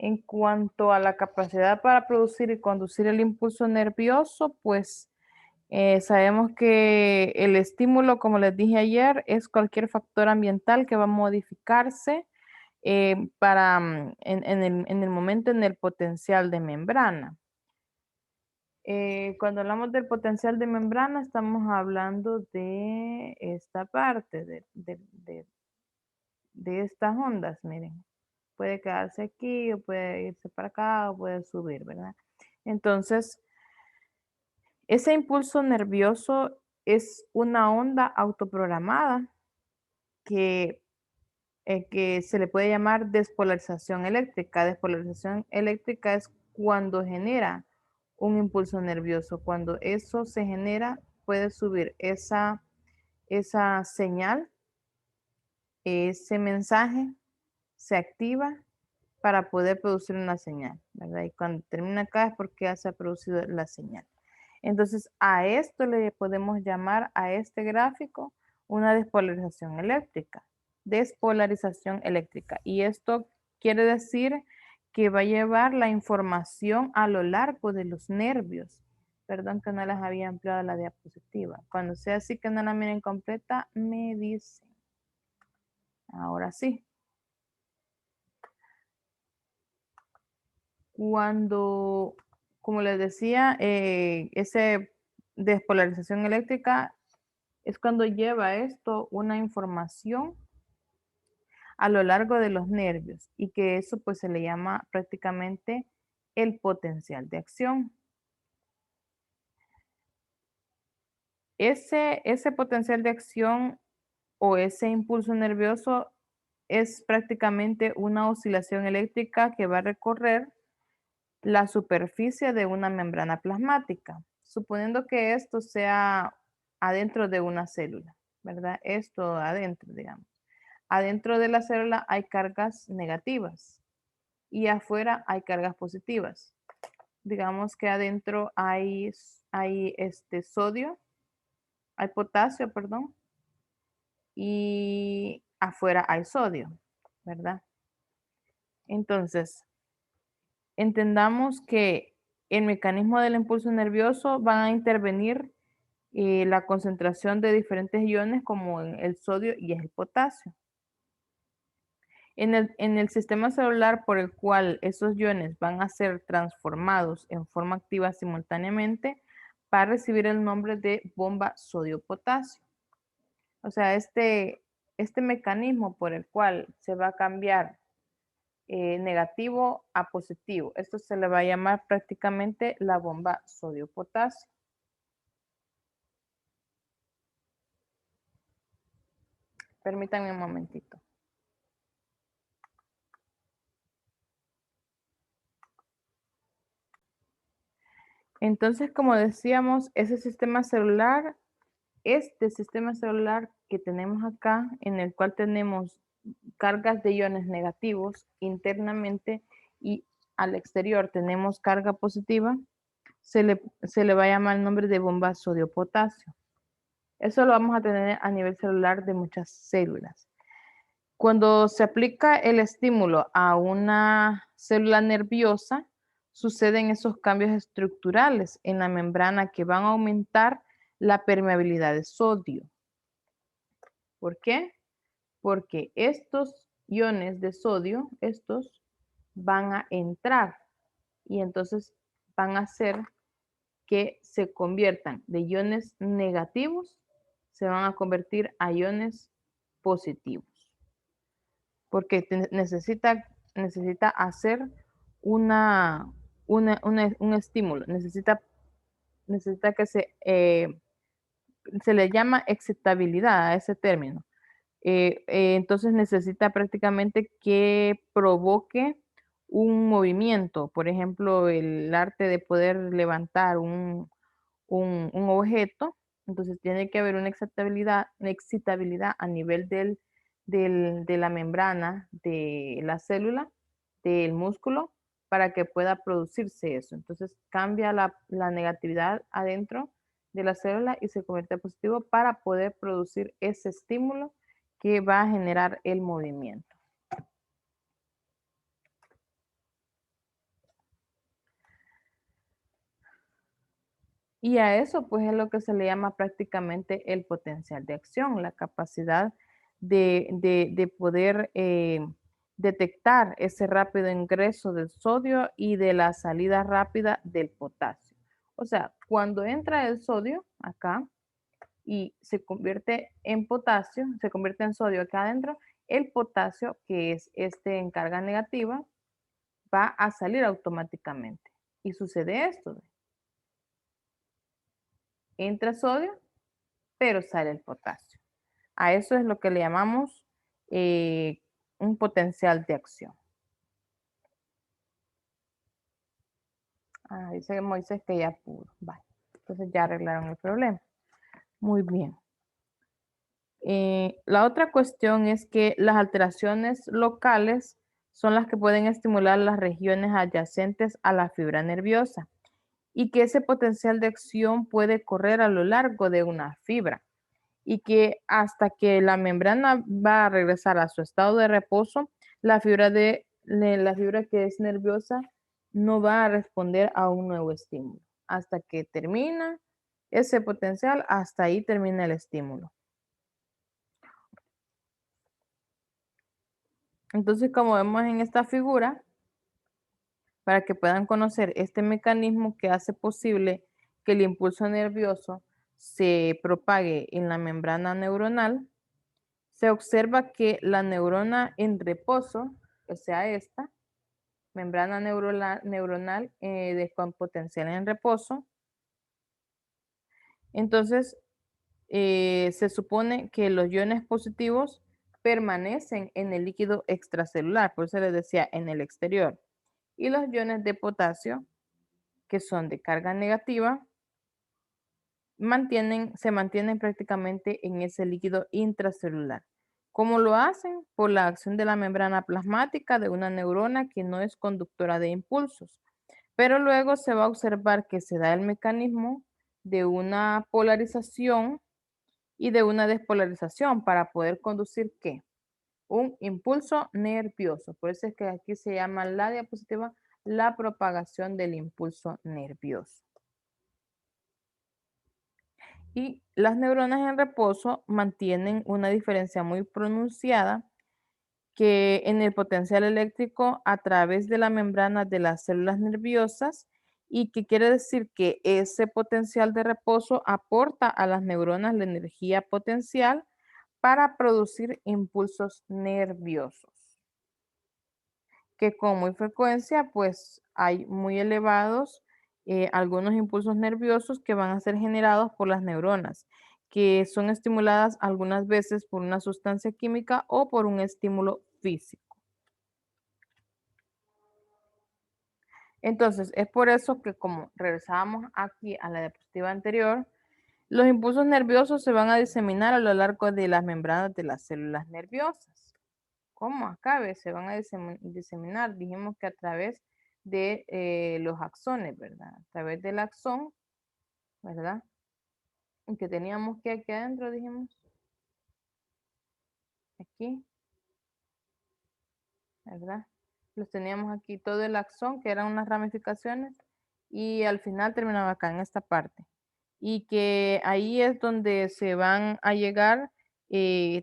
En cuanto a la capacidad para producir y conducir el impulso nervioso, pues sabemos que el estímulo, como les dije ayer, es cualquier factor ambiental que va a modificarse en el momento en el potencial de membrana. Cuando hablamos del potencial de membrana, estamos hablando de esta parte, de estas ondas, miren. Puede quedarse aquí, o puede irse para acá, o puede subir, ¿verdad? Entonces, ese impulso nervioso es una onda autoprogramada que, que se le puede llamar despolarización eléctrica. Despolarización eléctrica es cuando genera un impulso nervioso. Cuando eso se genera, puede subir esa señal, ese mensaje se activa para poder producir una señal, ¿verdad? Y cuando termina acá es porque ya se ha producido la señal. Entonces, a esto le podemos llamar a este gráfico una despolarización eléctrica. Despolarización eléctrica. Y esto quiere decir que va a llevar la información a lo largo de los nervios. Perdón que no les había ampliado la diapositiva. Cuando sea así que no la miren completa, me dicen. Ahora sí. Cuando, como les decía, esa despolarización eléctrica es cuando lleva esto una información a lo largo de los nervios y que eso pues se le llama prácticamente el potencial de acción. Ese potencial de acción o ese impulso nervioso es prácticamente una oscilación eléctrica que va a recorrer la superficie de una membrana plasmática, suponiendo que esto sea adentro de una célula, ¿verdad? Esto adentro, digamos. Adentro de la célula hay cargas negativas y afuera hay cargas positivas. Digamos que adentro hay sodio, hay potasio, perdón, y afuera hay sodio, ¿verdad? Entonces, entendamos que el mecanismo del impulso nervioso va a intervenir la concentración de diferentes iones como el sodio y el potasio. En el sistema celular por el cual esos iones van a ser transformados en forma activa simultáneamente, va a recibir el nombre de bomba sodio-potasio. O sea, este mecanismo por el cual se va a cambiar negativo a positivo, esto se le va a llamar prácticamente la bomba sodio-potasio. Permítanme un momentito. Entonces, como decíamos, ese sistema celular, este sistema celular que tenemos acá, en el cual tenemos cargas de iones negativos internamente y al exterior tenemos carga positiva, se le va a llamar el nombre de bomba sodio-potasio. Eso lo vamos a tener a nivel celular de muchas células. Cuando se aplica el estímulo a una célula nerviosa, suceden esos cambios estructurales en la membrana que van a aumentar la permeabilidad de sodio. ¿Por qué? Porque estos iones de sodio, estos van a entrar y entonces van a hacer que se conviertan de iones negativos, se van a convertir a iones positivos. Porque necesita hacer un estímulo, necesita que se le llama excitabilidad a ese término. Entonces necesita prácticamente que provoque un movimiento, por ejemplo, el arte de poder levantar un objeto, entonces tiene que haber una excitabilidad a nivel de la membrana de la célula, del músculo, para que pueda producirse eso. Entonces cambia la negatividad adentro de la célula y se convierte en positivo para poder producir ese estímulo que va a generar el movimiento. Y a eso pues es lo que se le llama prácticamente el potencial de acción, la capacidad de poder detectar ese rápido ingreso del sodio y de la salida rápida del potasio. O sea, cuando entra el sodio acá y se convierte en potasio, se convierte en sodio acá adentro, el potasio, que es este en carga negativa, va a salir automáticamente. Y sucede esto, entra sodio, pero sale el potasio. A eso es lo que le llamamos un potencial de acción. Dice Moisés que ya pudo. Vale. Entonces ya arreglaron el problema. Muy bien. La otra cuestión es que las alteraciones locales son las que pueden estimular las regiones adyacentes a la fibra nerviosa y que ese potencial de acción puede correr a lo largo de una fibra y que hasta que la membrana va a regresar a su estado de reposo, la fibra que es nerviosa no va a responder a un nuevo estímulo. Hasta que termina ese potencial, hasta ahí termina el estímulo. Entonces, como vemos en esta figura, para que puedan conocer este mecanismo que hace posible que el impulso nervioso se propague en la membrana neuronal, se observa que la neurona en reposo, o sea, esta membrana neuronal con potencial en reposo, entonces se supone que los iones positivos permanecen en el líquido extracelular, por eso les decía en el exterior, y los iones de potasio, que son de carga negativa, se mantienen prácticamente en ese líquido intracelular. ¿Cómo lo hacen? Por la acción de la membrana plasmática de una neurona que no es conductora de impulsos. Pero luego se va a observar que se da el mecanismo de una polarización y de una despolarización para poder conducir ¿qué? Un impulso nervioso. Por eso es que aquí se llama la diapositiva la propagación del impulso nervioso. Y las neuronas en reposo mantienen una diferencia muy pronunciada que en el potencial eléctrico a través de la membrana de las células nerviosas y que quiere decir que ese potencial de reposo aporta a las neuronas la energía potencial para producir impulsos nerviosos, que con muy frecuencia pues hay muy elevados algunos impulsos nerviosos que van a ser generados por las neuronas, que son estimuladas algunas veces por una sustancia química o por un estímulo físico. Entonces, es por eso que como regresábamos aquí a la diapositiva anterior, los impulsos nerviosos se van a diseminar a lo largo de las membranas de las células nerviosas. ¿Cómo? Acá se van a diseminar. Dijimos que a través de los axones, ¿verdad? A través del axón, ¿verdad? Y que teníamos que aquí adentro, dijimos. Aquí, ¿verdad? Los teníamos aquí todo el axón, que eran unas ramificaciones, y al final terminaba acá en esta parte. Y que ahí es donde se van a llegar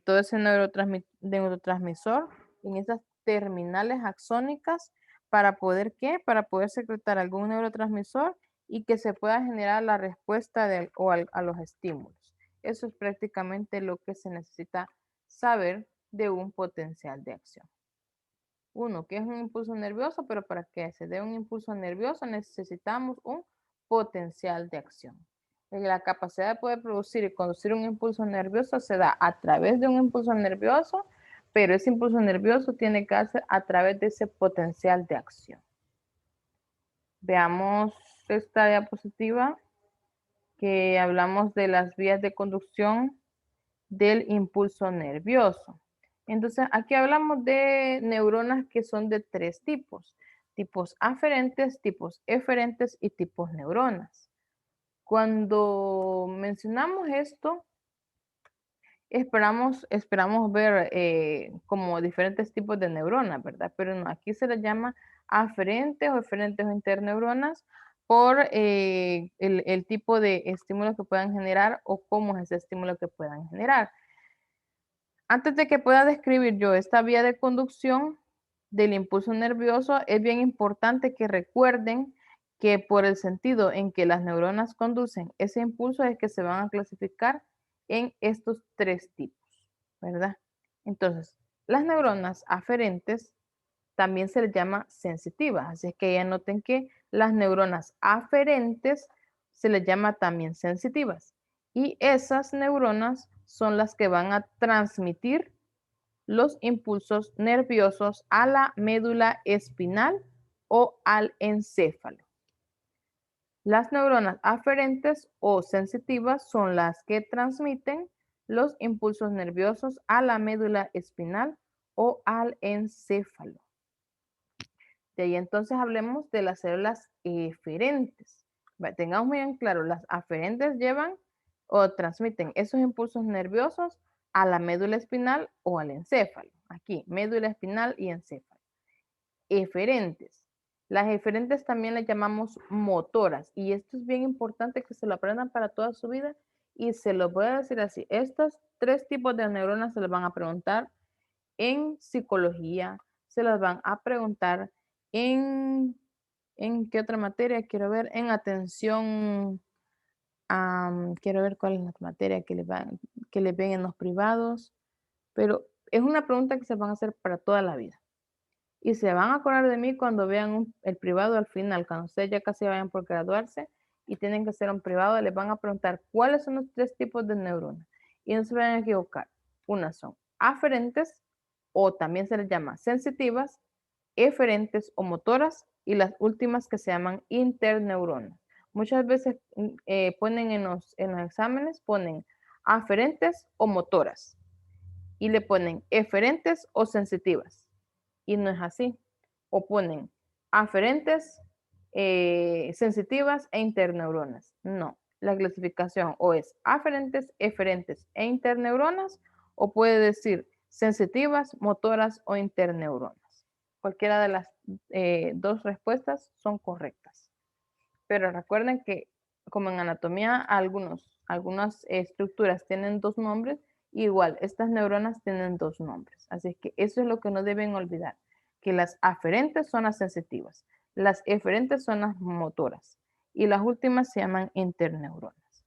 todo ese neurotransmisor en esas terminales axónicas para poder, ¿qué? Para poder secretar algún neurotransmisor y que se pueda generar la respuesta a los estímulos. Eso es prácticamente lo que se necesita saber de un potencial de acción. Uno, que es un impulso nervioso, pero para que se dé un impulso nervioso necesitamos un potencial de acción. La capacidad de poder producir y conducir un impulso nervioso se da a través de un impulso nervioso, pero ese impulso nervioso tiene que hacer a través de ese potencial de acción. Veamos esta diapositiva que hablamos de las vías de conducción del impulso nervioso. Entonces, aquí hablamos de neuronas que son de tres tipos aferentes, tipos eferentes y tipos neuronas. Cuando mencionamos esto, esperamos ver como diferentes tipos de neuronas, ¿verdad? Pero no, aquí se les llama aferentes o eferentes o interneuronas por el tipo de estímulo que puedan generar o cómo es ese estímulo que puedan generar. Antes de que pueda describir yo esta vía de conducción del impulso nervioso, es bien importante que recuerden que por el sentido en que las neuronas conducen ese impulso es que se van a clasificar en estos tres tipos, ¿verdad? Entonces, las neuronas aferentes también se les llama sensitivas, así es que ya noten que las neuronas aferentes se les llama también sensitivas. Y esas neuronas son las que van a transmitir los impulsos nerviosos a la médula espinal o al encéfalo. Las neuronas aferentes o sensitivas son las que transmiten los impulsos nerviosos a la médula espinal o al encéfalo. De ahí entonces hablemos de las células eferentes. Tengamos muy bien claro, las aferentes llevan o transmiten esos impulsos nerviosos a la médula espinal o al encéfalo. Aquí, médula espinal y encéfalo. Eferentes. Las eferentes también las llamamos motoras. Y esto es bien importante que se lo aprendan para toda su vida. Y se lo voy a decir así. Estos tres tipos de neuronas se les van a preguntar en psicología, se las van a preguntar en qué otra materia quiero ver, en atención, quiero ver cuál es la materia que les ven en los privados, pero es una pregunta que se van a hacer para toda la vida. Y se van a acordar de mí cuando vean el privado al final, cuando ustedes ya casi vayan por graduarse y tienen que hacer un privado, les van a preguntar cuáles son los tres tipos de neuronas. Y no se vayan a equivocar. Unas son aferentes, o también se les llama sensitivas, eferentes o motoras, y las últimas que se llaman interneuronas. Muchas veces ponen en los exámenes, ponen aferentes o motoras, y le ponen eferentes o sensitivas. Y no es así. O ponen aferentes, sensitivas e interneuronas. No, la clasificación o es aferentes, eferentes e interneuronas, o puede decir sensitivas, motoras o interneuronas. Cualquiera de las dos respuestas son correctas. Pero recuerden que como en anatomía algunas estructuras tienen dos nombres, igual estas neuronas tienen dos nombres. Así que eso es lo que no deben olvidar, que las aferentes son las sensitivas, las eferentes son las motoras y las últimas se llaman interneuronas.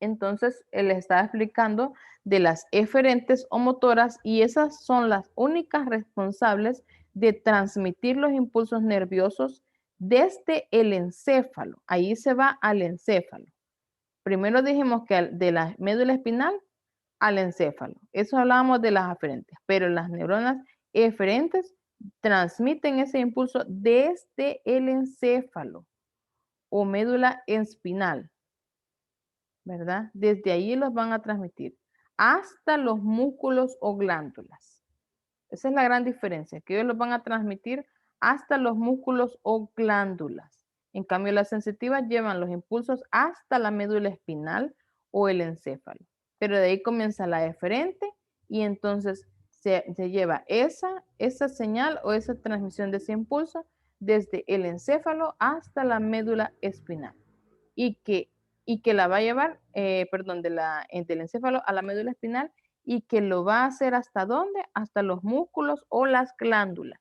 Entonces, él les estaba explicando de las eferentes o motoras y esas son las únicas responsables de transmitir los impulsos nerviosos desde el encéfalo. Ahí se va al encéfalo. Primero dijimos que de la médula espinal al encéfalo. Eso hablábamos de las aferentes, pero las neuronas eferentes transmiten ese impulso desde el encéfalo o médula espinal. ¿Verdad? Desde ahí los van a transmitir hasta los músculos o glándulas. Esa es la gran diferencia, que ellos los van a transmitir hasta los músculos o glándulas. En cambio, las sensitivas llevan los impulsos hasta la médula espinal o el encéfalo. Pero de ahí comienza la eferente y entonces se lleva esa señal o esa transmisión de ese impulso desde el encéfalo hasta la médula espinal. Y que la va a llevar, del encéfalo a la médula espinal y que lo va a hacer hasta dónde, hasta los músculos o las glándulas.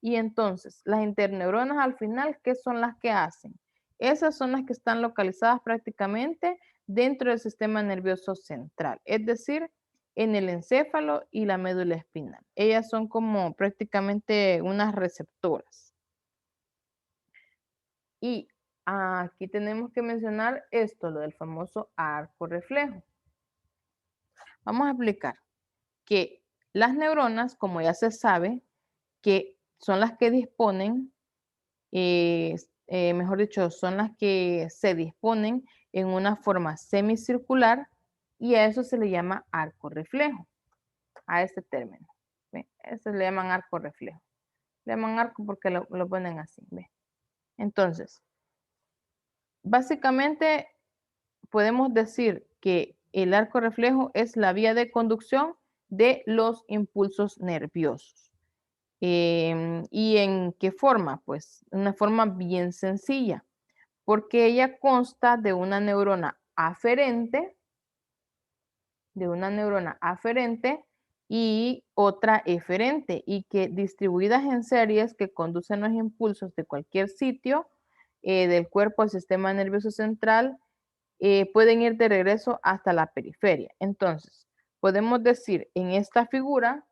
Y entonces, las interneuronas al final, ¿qué son las que hacen? Esas son las que están localizadas prácticamente dentro del sistema nervioso central, es decir, en el encéfalo y la médula espinal. Ellas son como prácticamente unas receptoras. Y aquí tenemos que mencionar esto, lo del famoso arco reflejo. Vamos a explicar que las neuronas, como ya se sabe, que son las que disponen, mejor dicho, son las que se disponen en una forma semicircular y a eso se le llama arco reflejo, a este término. ¿Ve? Eso le llaman arco reflejo. Le llaman arco porque lo ponen así. ¿Ve? Entonces, básicamente podemos decir que el arco reflejo es la vía de conducción de los impulsos nerviosos. ¿Y en qué forma? Pues una forma bien sencilla, porque ella consta de una neurona aferente, y otra eferente, y que distribuidas en series que conducen los impulsos de cualquier sitio del cuerpo al sistema nervioso central, pueden ir de regreso hasta la periferia. Entonces, podemos decir en esta figura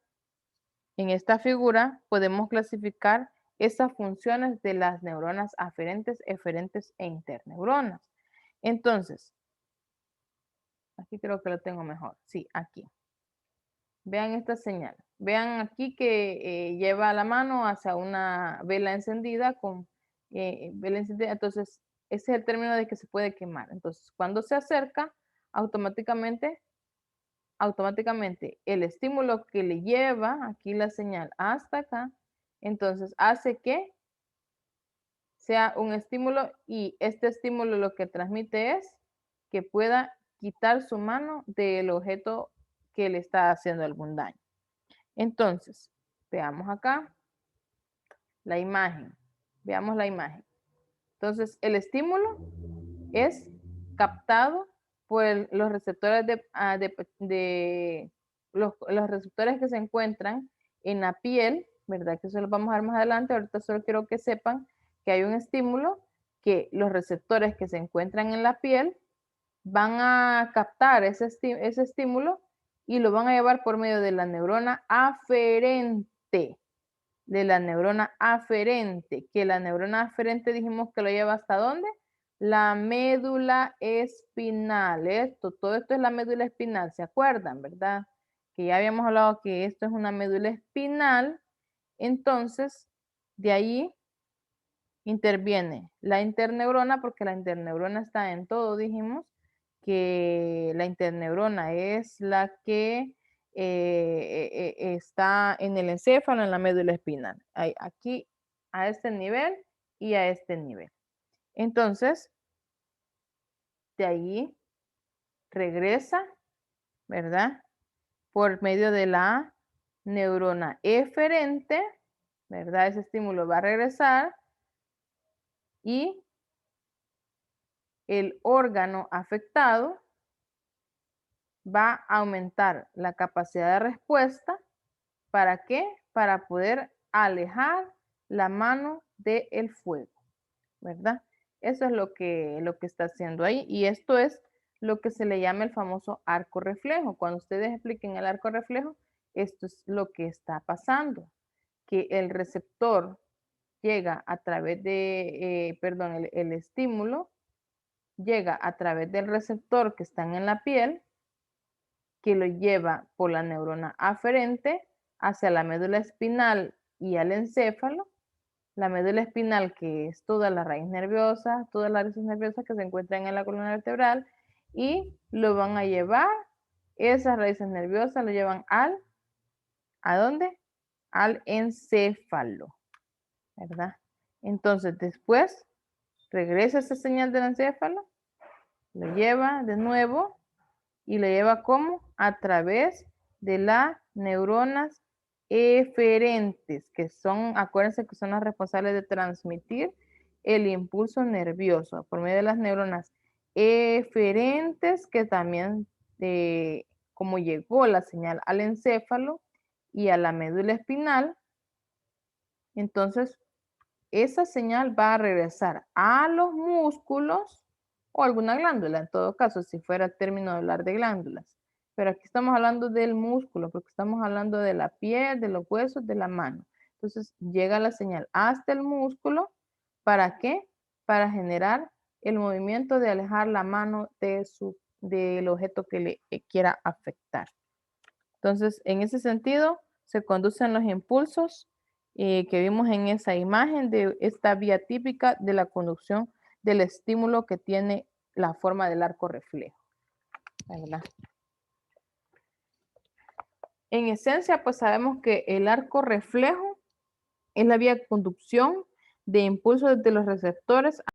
podemos clasificar esas funciones de las neuronas aferentes, eferentes e interneuronas. Entonces, aquí creo que lo tengo mejor. Sí, aquí. Vean esta señal. Vean aquí que lleva la mano hacia una vela encendida con vela encendida. Entonces, ese es el término de que se puede quemar. Entonces, cuando se acerca, automáticamente el estímulo que le lleva aquí la señal hasta acá, entonces hace que sea un estímulo, y este estímulo lo que transmite es que pueda quitar su mano del objeto que le está haciendo algún daño. Entonces, veamos acá la imagen. Veamos la imagen. Entonces, el estímulo es captado por los receptores los receptores que se encuentran en la piel, ¿verdad? Que eso lo vamos a ver más adelante. Ahorita solo quiero que sepan que hay un estímulo que los receptores que se encuentran en la piel van a captar ese estímulo y lo van a llevar por medio de la neurona aferente. Que la neurona aferente dijimos que lo lleva ¿hasta dónde? La médula espinal. Todo esto es la médula espinal, ¿se acuerdan, verdad? Que ya habíamos hablado que esto es una médula espinal. Entonces, de ahí interviene la interneurona, porque la interneurona está en todo, dijimos que la interneurona es la que está en el encéfalo, en la médula espinal. Aquí a este nivel y a este nivel. Entonces, de ahí regresa, ¿verdad? Por medio de la neurona eferente, ¿verdad? Ese estímulo va a regresar y el órgano afectado va a aumentar la capacidad de respuesta. ¿Para qué? Para poder alejar la mano del fuego, ¿verdad? Eso es lo que está haciendo ahí, y esto es lo que se le llama el famoso arco reflejo. Cuando ustedes expliquen el arco reflejo, esto es lo que está pasando, que el receptor llega a través de, el estímulo llega a través del receptor que están en la piel, que lo lleva por la neurona aferente hacia la médula espinal y al encéfalo. La médula espinal, que es toda la raíz nerviosa, todas las raíces nerviosas que se encuentran en la columna vertebral, y lo van a llevar, esas raíces nerviosas lo llevan ¿a dónde? Al encéfalo, ¿verdad? Entonces, después regresa esa señal del encéfalo, lo lleva de nuevo y lo lleva ¿cómo? A través de las neuronas eferentes, que son, acuérdense que son las responsables de transmitir el impulso nervioso por medio de las neuronas eferentes, que también, como llegó la señal al encéfalo y a la médula espinal, entonces esa señal va a regresar a los músculos o alguna glándula, en todo caso, si fuera el término de hablar de glándulas. Pero aquí estamos hablando del músculo, porque estamos hablando de la piel, de los huesos, de la mano. Entonces llega la señal hasta el músculo. ¿Para qué? Para generar el movimiento de alejar la mano del objeto que le quiera afectar. Entonces, en ese sentido, se conducen los impulsos que vimos en esa imagen de esta vía típica de la conducción del estímulo que tiene la forma del arco reflejo, ¿verdad? En esencia, pues sabemos que el arco reflejo es la vía de conducción de impulsos de los receptores